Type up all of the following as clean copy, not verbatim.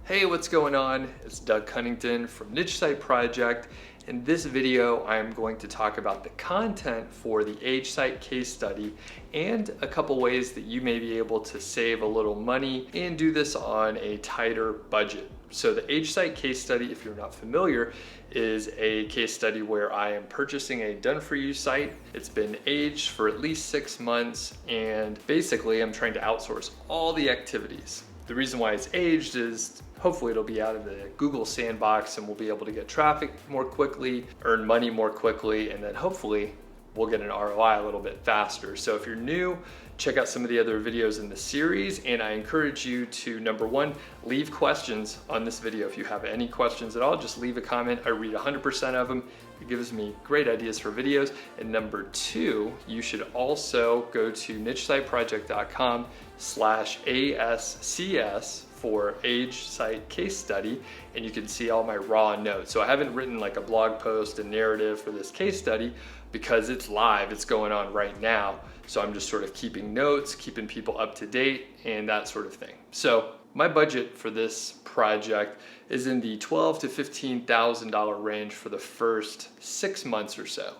Hey, what's going on? It's Doug Cunnington from Niche Site Project. In this video, I'm going to talk about the content for the Age Site case study and a couple ways that you may be able to save a little money and do this on a tighter budget. So the Age Site case study, if you're not familiar, is a case study where I am purchasing a done-for-you site. It's been aged for at least 6 months, and basically I'm trying to outsource all the activities. The reason why it's aged is hopefully it'll be out of the Google sandbox and we'll be able to get traffic more quickly, earn money more quickly, and then hopefully we'll get an ROI a little bit faster. So if you're new, check out some of the other videos in the series, and I encourage you to, number one, leave questions on this video. If you have any questions at all, just leave a comment. I read 100% of them. It gives me great ideas for videos. And number two, you should also go to nichesiteproject.com/ASCS for Age Site case study, and you can see all my raw notes. So I haven't written like a blog post and narrative for this case study because it's live, it's going on right now. So I'm just sort of keeping notes, keeping people up to date and that sort of thing. So my budget for this project is in the $12,000 to $15,000 range for the first 6 months or so.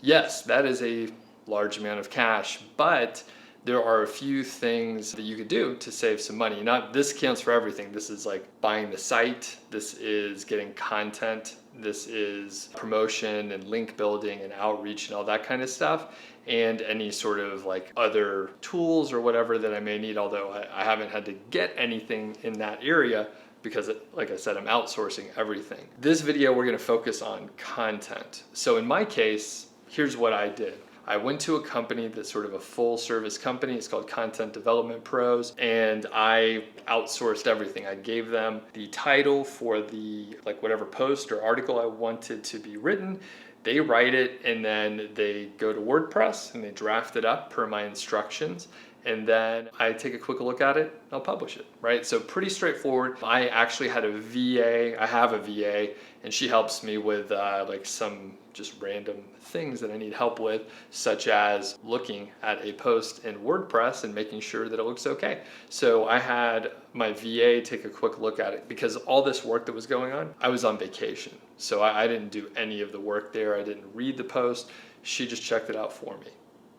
Yes, that is a large amount of cash, but there are a few things that you could do to save some money. Not this counts for everything. This is like buying the site. This is getting content. This is promotion and link building and outreach and all that kind of stuff. And any sort of like other tools or whatever that I may need, although I haven't had to get anything in that area because like I said, I'm outsourcing everything. This video, we're gonna focus on content. So in my case, here's what I did. I went to a company that's sort of a full service company. It's called Content Development Pros, and I outsourced everything. I gave them the title for the like whatever post or article I wanted to be written. They write it, and then they go to WordPress and they draft it up per my instructions. And then I take a quick look at it, I'll publish it, right? So pretty straightforward. I actually had a VA, I have a VA, and she helps me with like some just random things that I need help with, such as looking at a post in WordPress and making sure that it looks okay. So I had my VA take a quick look at it because all this work that was going on, I was on vacation. So I didn't do any of the work there. I didn't read the post. She just checked it out for me.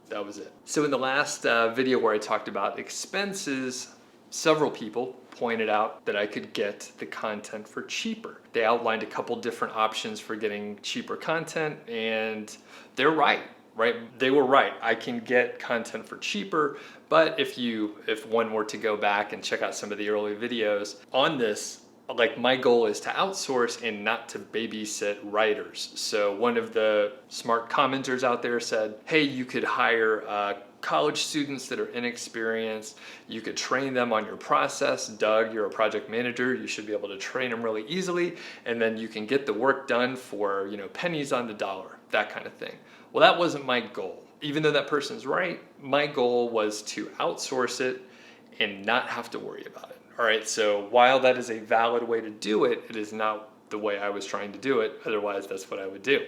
That was it. So in the last video where I talked about expenses, several people pointed out that I could get the content for cheaper. They outlined a couple different options for getting cheaper content, and they're right? They were right. I can get content for cheaper, but if one were to go back and check out some of the early videos on this, like my goal is to outsource and not to babysit writers. So one of the smart commenters out there said, hey, you could hire college students that are inexperienced. You could train them on your process. Doug, you're a project manager. You should be able to train them really easily. And then you can get the work done for, pennies on the dollar, that kind of thing. Well, that wasn't my goal. Even though that person's right, my goal was to outsource it and not have to worry about it. All right, so while that is a valid way to do it, it is not the way I was trying to do it. Otherwise, that's what I would do.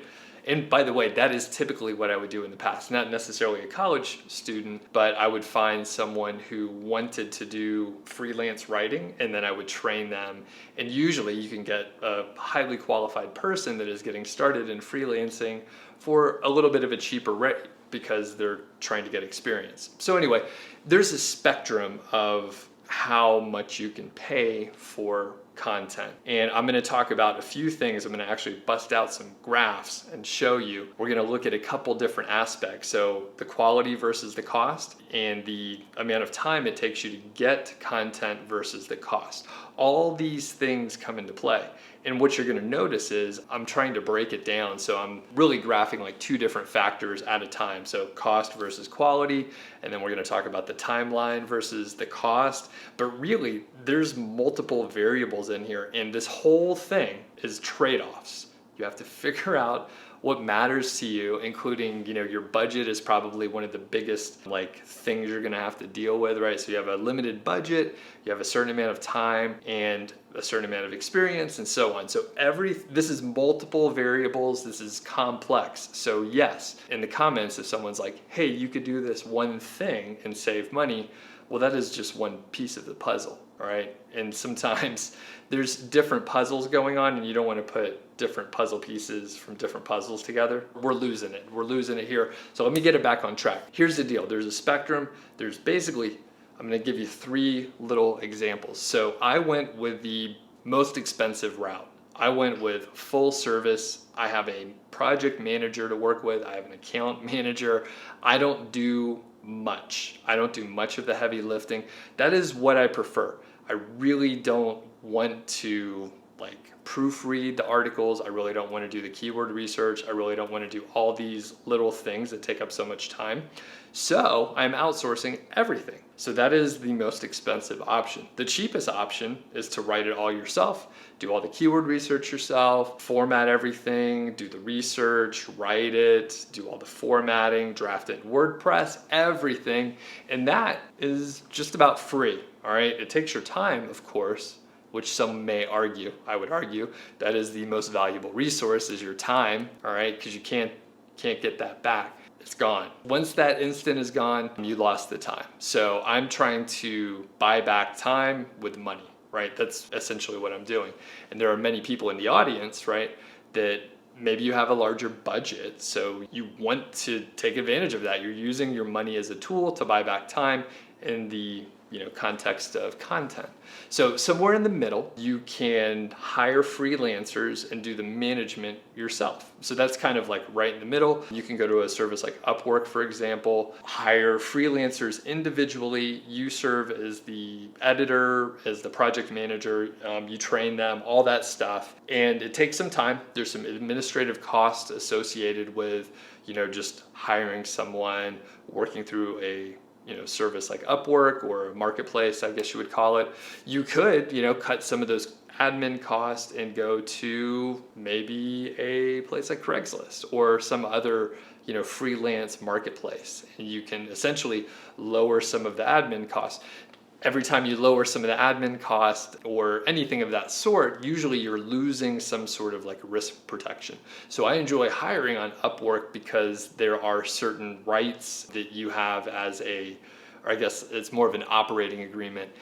And by the way, that is typically what I would do in the past. Not necessarily a college student, but I would find someone who wanted to do freelance writing, and then I would train them. And usually you can get a highly qualified person that is getting started in freelancing for a little bit of a cheaper rate because they're trying to get experience. So anyway, there's a spectrum of how much you can pay for content. And I'm gonna talk about a few things. I'm gonna actually bust out some graphs and show you. We're gonna look at a couple different aspects. So the quality versus the cost and the amount of time it takes you to get content versus the cost. All these things come into play. And what you're gonna notice is I'm trying to break it down. So I'm really graphing like two different factors at a time. So cost versus quality, and then we're gonna talk about the timeline versus the cost. But really, there's multiple variables in here, and this whole thing is trade-offs. You have to figure out what matters to you, including, your budget is probably one of the biggest things you're gonna have to deal with, right? So you have a limited budget, you have a certain amount of time and a certain amount of experience and so on. So this is multiple variables, this is complex. So yes, in the comments, if someone's like, hey, you could do this one thing and save money, well, that is just one piece of the puzzle. all right? And sometimes there's different puzzles going on and you don't want to put different puzzle pieces from different puzzles together. We're losing it. We're losing it here. So let me get it back on track. Here's the deal. There's a spectrum. There's basically, I'm going to give you 3 little examples. So I went with the most expensive route. I went with full service. I have a project manager to work with. I have an account manager. I don't do much. I don't do much of the heavy lifting. That is what I prefer. I really don't want to like proofread the articles. I really don't want to do the keyword research. I really don't want to do all these little things that take up so much time. So I'm outsourcing everything. So that is the most expensive option. The cheapest option is to write it all yourself, do all the keyword research yourself, format everything, do the research, write it, do all the formatting, draft it in WordPress, everything. And that is just about free, all right? It takes your time, of course, which some may argue. I would argue that is the most valuable resource is your time, all right? Because you can't get that back. It's gone. Once that instant is gone, you lost the time. So I'm trying to buy back time with money, right? That's essentially what I'm doing. And there are many people in the audience, right, that maybe you have a larger budget, so you want to take advantage of that. You're using your money as a tool to buy back time in the context of content. So somewhere in the middle, you can hire freelancers and do the management yourself. So that's kind of like right in the middle. You can go to a service like Upwork, for example, hire freelancers individually. You serve as the editor, as the project manager, you train them, all that stuff. And it takes some time. There's some administrative costs associated with, just hiring someone, working through a service like Upwork or a marketplace, I guess you would call it. You could, cut some of those admin costs and go to maybe a place like Craigslist or some other, freelance marketplace. And you can essentially lower some of the admin costs. Every time you lower some of the admin cost or anything of that sort, usually you're losing some sort of like risk protection. So I enjoy hiring on Upwork because there are certain rights that you have as or I guess it's more of an operating agreement.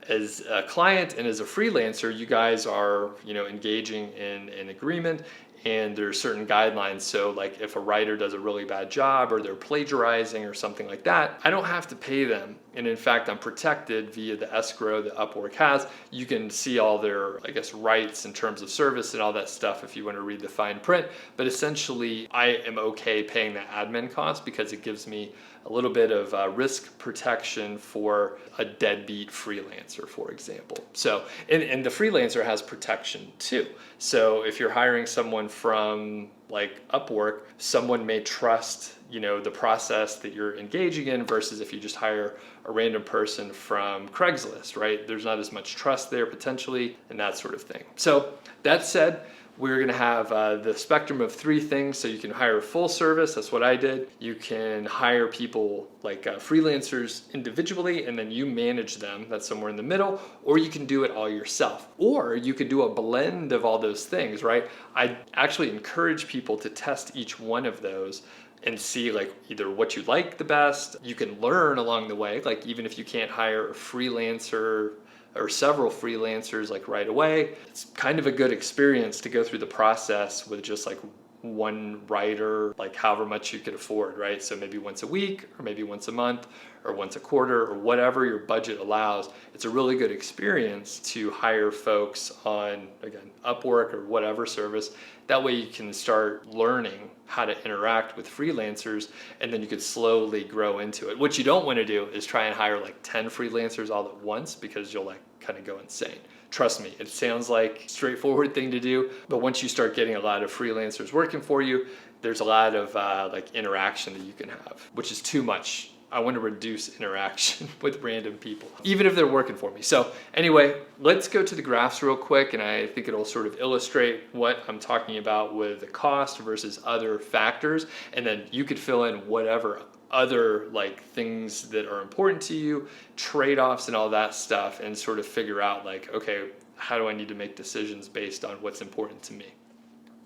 As a client and as a freelancer, you guys are, engaging in an agreement and there are certain guidelines. So like if a writer does a really bad job or they're plagiarizing or something like that, I don't have to pay them. And in fact, I'm protected via the escrow that Upwork has. You can see all their, rights in terms of service and all that stuff if you want to read the fine print. But essentially, I am okay paying the admin cost because it gives me a little bit of risk protection for a deadbeat freelancer, for example. So, and the freelancer has protection too. So if you're hiring someone from like Upwork, someone may trust, the process that you're engaging in versus if you just hire a random person from Craigslist, right? There's not as much trust there potentially and that sort of thing. So that said, we're going to have the spectrum of 3 things. So you can hire a full service. That's what I did. You can hire people like freelancers individually and then you manage them. That's somewhere in the middle. Or you can do it all yourself. Or you could do a blend of all those things, right? I actually encourage people to test each one of those and see like either what you like the best. You can learn along the way. Like even if you can't hire a freelancer or several freelancers like right away, it's kind of a good experience to go through the process with just like one writer, like however much you could afford, right? So maybe once a week or maybe once a month or once a quarter or whatever your budget allows. It's a really good experience to hire folks on, again, Upwork or whatever service. That way you can start learning how to interact with freelancers and then you could slowly grow into it. What you don't want to do is try and hire like 10 freelancers all at once because you'll like kind of go insane. Trust me, it sounds like a straightforward thing to do, but once you start getting a lot of freelancers working for you, there's a lot of like interaction that you can have, which is too much. I want to reduce interaction with random people, even if they're working for me. So anyway, let's go to the graphs real quick, and I think it'll sort of illustrate what I'm talking about with the cost versus other factors, and then you could fill in whatever other like things that are important to you, trade-offs and all that stuff, and sort of figure out like, okay, how do I need to make decisions based on what's important to me?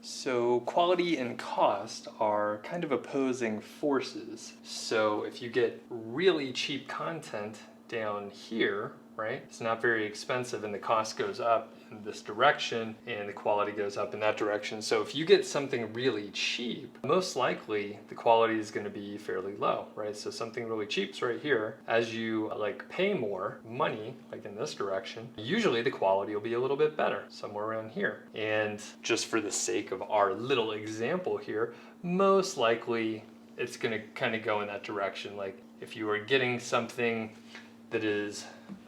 So quality and cost are kind of opposing forces. So if you get really cheap content down here, right? It's not very expensive, and the cost goes up in this direction and the quality goes up in that direction. So if you get something really cheap, most likely the quality is going to be fairly low, right? So something really cheap's right here. As you like pay more money, like in this direction, usually the quality will be a little bit better, somewhere around here. And just for the sake of our little example here, most likely it's going to kind of go in that direction. Like if you are getting something that is,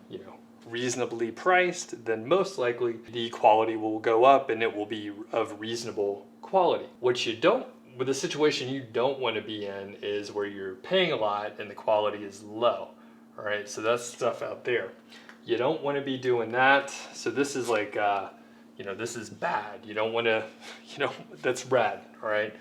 you know, reasonably priced, then most likely the quality will go up and it will be of reasonable quality. What you don't, with the situation you don't want to be in is where you're paying a lot and the quality is low. All right, so that's stuff out there. You don't want to be doing that. So this is like, you know, this is bad. You don't want to, you know, that's red, all right?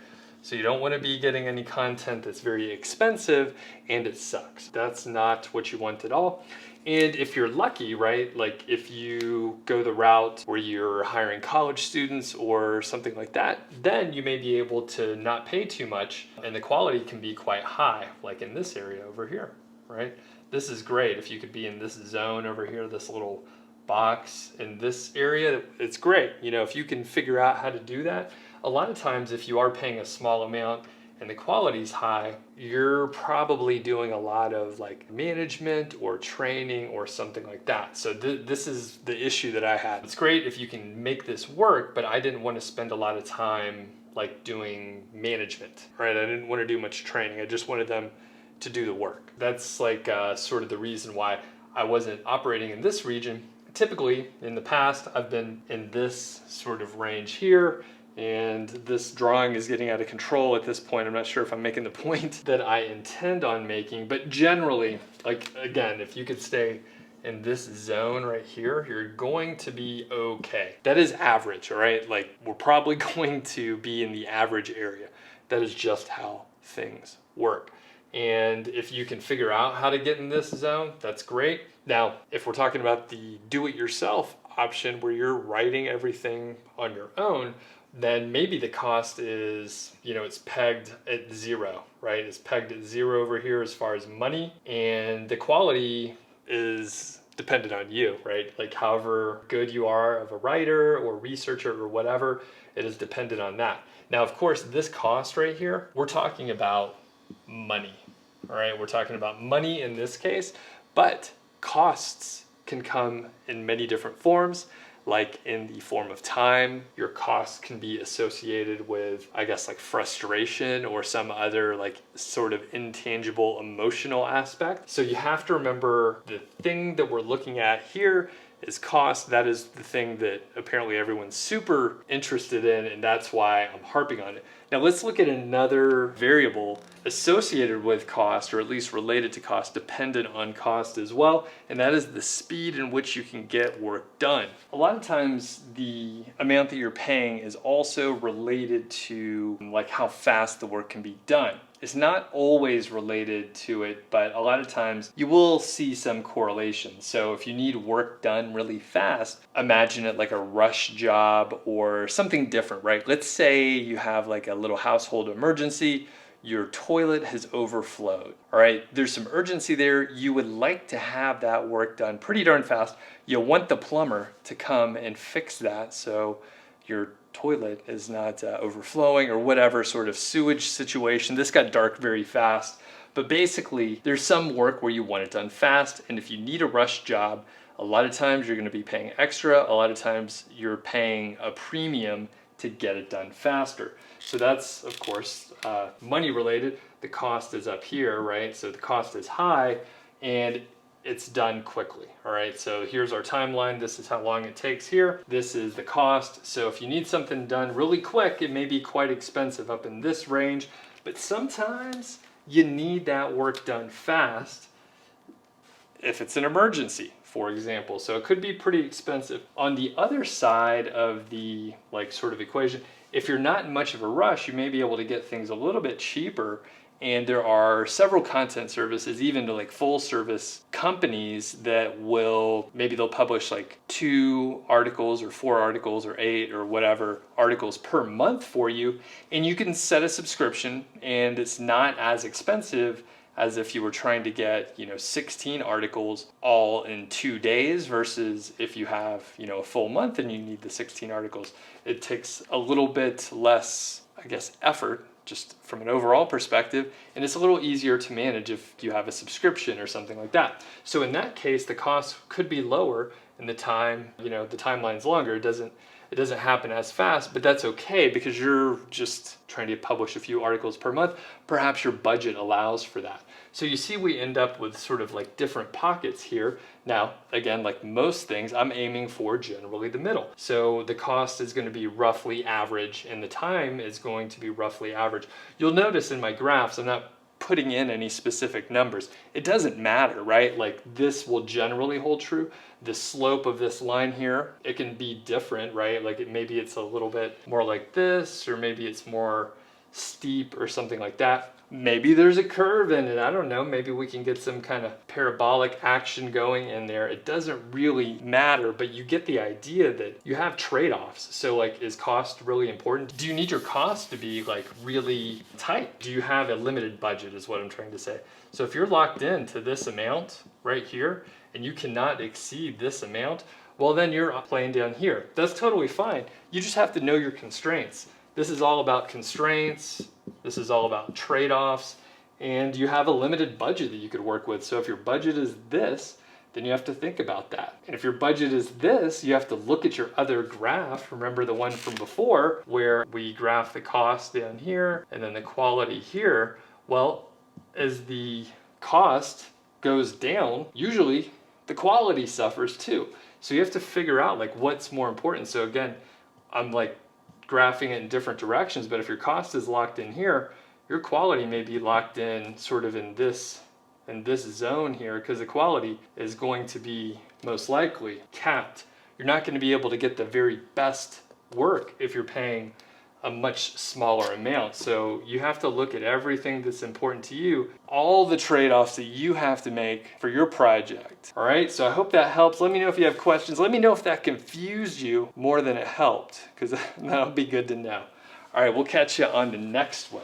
So you don't want to be getting any content that's very expensive and it sucks. That's not what you want at all. And if you're lucky, right, like if you go the route where you're hiring college students or something like that, then you may be able to not pay too much and the quality can be quite high, like in this area over here, right? This is great. If you could be in this zone over here, this little box in this area, it's great. You know, if you can figure out how to do that. A lot of times if you are paying a small amount and the quality's high, you're probably doing a lot of like management or training or something like that. So this is the issue that I had. It's great if you can make this work, but I didn't want to spend a lot of time like doing management, right? I didn't want to do much training. I just wanted them to do the work. That's like sort of the reason why I wasn't operating in this region. Typically in the past, I've been in this sort of range here, and this drawing is getting out of control at this point. I'm not sure if I'm making the point that I intend on making, but generally, like again, if you could stay in this zone right here, you're going to be okay. That is average, all right? Like we're probably going to be in the average area. That is just how things work. And if you can figure out how to get in this zone, that's great. Now, if we're talking about the do-it-yourself option where you're writing everything on your own, then maybe the cost is, you know, it's pegged at zero, right? It's pegged at zero over here as far as money, and the quality is dependent on you, right? Like however good you are of a writer or researcher or whatever, it is dependent on that. Now, of course, this cost right here, we're talking about money, all right? We're talking about money in this case, but costs can come in many different forms. Like in the form of time, your costs can be associated with, I guess, like frustration or some other like sort of intangible emotional aspect. So you have to remember the thing that we're looking at here is cost. That is the thing that apparently everyone's super interested in, and that's why I'm harping on it. Now let's look at another variable associated with cost, or at least related to cost, dependent on cost as well, and that is the speed in which you can get work done. A lot of times the amount that you're paying is also related to like how fast the work can be done. It's not always related to it, but a lot of times you will see some correlation. So if you need work done really fast, imagine it like a rush job or something different, right? Let's say you have like a little household emergency, your toilet has overflowed, all right? There's some urgency there. You would like to have that work done pretty darn fast. You want the plumber to come and fix that so your toilet is not overflowing or whatever sort of sewage situation. This got dark very fast, but basically there's some work where you want it done fast, and if you need a rush job, a lot of times you're going to be paying extra. A lot of times you're paying a premium to get it done faster. So that's, of course, money related. The cost is up here, right? So the cost is high and it's done quickly, all right? So here's our timeline. This is how long it takes here. This is the cost. So if you need something done really quick, it may be quite expensive up in this range, but sometimes you need that work done fast if it's an emergency, for example. So it could be pretty expensive. On the other side of the like sort of equation, if you're not in much of a rush, you may be able to get things a little bit cheaper. And there are several content services, even to like full service companies that will, maybe they'll publish like 2 articles or 4 articles or 8 or whatever articles per month for you. And you can set a subscription and it's not as expensive as if you were trying to get, 16 articles all in 2 days versus if you have, a full month and you need the 16 articles. It takes a little bit less, I guess, effort just from an overall perspective, and it's a little easier to manage if you have a subscription or something like that. So in that case, the cost could be lower and the timeline's longer. It doesn't happen as fast, but that's okay because you're just trying to publish a few articles per month. Perhaps your budget allows for that. So you see we end up with sort of like different pockets here. Now, again, like most things, I'm aiming for generally the middle. So the cost is going to be roughly average and the time is going to be roughly average. You'll notice in my graphs, I'm not putting in any specific numbers. It doesn't matter, right? Like this will generally hold true. The slope of this line here, it can be different, right? Like maybe it's a little bit more like this, or maybe it's more steep or something like that. Maybe there's a curve in it, I don't know. Maybe we can get some kind of parabolic action going in there. It doesn't really matter, but you get the idea that you have trade-offs. So like, is cost really important? Do you need your cost to be like really tight? Do you have a limited budget is what I'm trying to say. So if you're locked into this amount right here and you cannot exceed this amount, well then you're playing down here. That's totally fine. You just have to know your constraints. This is all about constraints. This is all about trade-offs, and you have a limited budget that you could work with. So if your budget is this, then you have to think about that. And if your budget is this, you have to look at your other graph. Remember the one from before where we graph the cost down here and then the quality here. Well, as the cost goes down, usually the quality suffers too. So you have to figure out like what's more important. So again, I'm like graphing it in different directions, but if your cost is locked in here, your quality may be locked in sort of in this zone here, because the quality is going to be most likely capped. You're not going to be able to get the very best work if you're paying a much smaller amount. So you have to look at everything that's important to you, all the trade-offs that you have to make for your project. All right, so I hope that helps. Let me know if you have questions. Let me know if that confused you more than it helped, because that'll be good to know. All right, we'll catch you on the next one.